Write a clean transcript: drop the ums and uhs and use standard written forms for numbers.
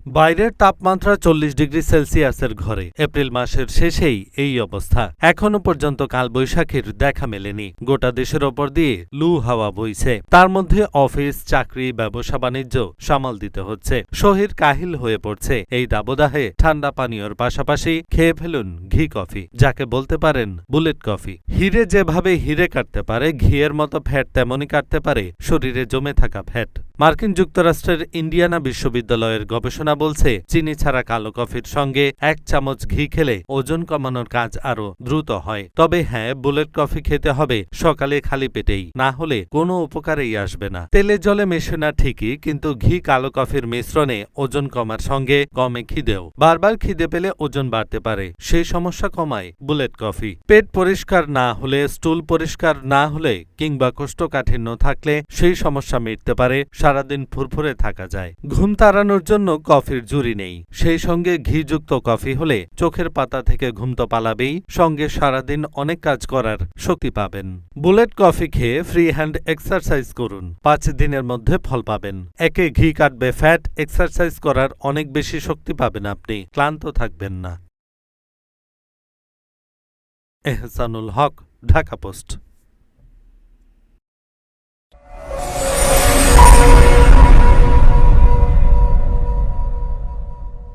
বাইরের তাপমাত্রা 40 ডিগ্রি সেলসিয়াসের ঘরে এপ্রিল মাসের শেষেই এই অবস্থা। এখনো পর্যন্ত কালবৈশাখীর দেখা মেলেনি। গোটা দেশের ওপর দিয়ে লু হাওয়া বইছে। তার মধ্যে অফিস, চাকরি, ব্যবসা বাণিজ্য সামাল দিতে হচ্ছে। শরীর কাহিল হয়ে পড়ছে। এই দাবদাহে ঠান্ডা পানীয়র পাশাপাশি খেয়ে ফেলুন ঘি কফি, যাকে বলতে পারেন বুলেট কফি। হিরে যেভাবে হিরে কাটতে পারে, ঘিয়ের মতো ফ্যাট তেমনই কাটতে পারে শরীরে জমে থাকা ফ্যাট। মার্কিন যুক্তরাষ্ট্রের ইন্ডিয়ানা বিশ্ববিদ্যালয়ের গবেষণা বলছে, চিনি ছাড়া কালো কফির সঙ্গে 1 চামচ ঘি খেলে ওজন কমানোর কাজ আরো দ্রুত হয়। তবে হ্যাঁ, বুলেট কফি খেতে হবে সকালে খালি পেটেই, না হলে কোনো উপকারেই আসবে না। তেলে জলে মেশে না ঠিকই, কিন্তু ঘি কালো কফির মিশ্রণে ওজন কমার সঙ্গে কমে খিদেও। বারবার খিদে পেলে ওজন বাড়তে পারে, সেই সমস্যা কমায় বুলেট কফি। পেট পরিষ্কার না হলে, স্টুল পরিষ্কার না হলে কিংবা কোষ্ঠকাঠিন্য থাকলে সেই সমস্যা মিটতে পারে। সারাদিন ফুরফুরে থাকা যায়। ঘুম তাড়ানোর জন্য কফির জুড়ি নেই। সেই সঙ্গে ঘিযুক্ত কফি হলে চোখের পাতা থেকে ঘুম তো পালাবেই, সঙ্গে সারাদিন অনেক কাজ করার শক্তি পাবেন। বুলেট কফি খেয়ে ফ্রি হ্যান্ড এক্সারসাইজ করুন, 5 দিনের মধ্যে ফল পাবেন। একে ঘি কাটবে ফ্যাট, এক্সারসাইজ করার অনেক বেশি শক্তি পাবেন আপনি, ক্লান্ত থাকবেন না। এহসানুল হক, ঢাকা পোস্ট।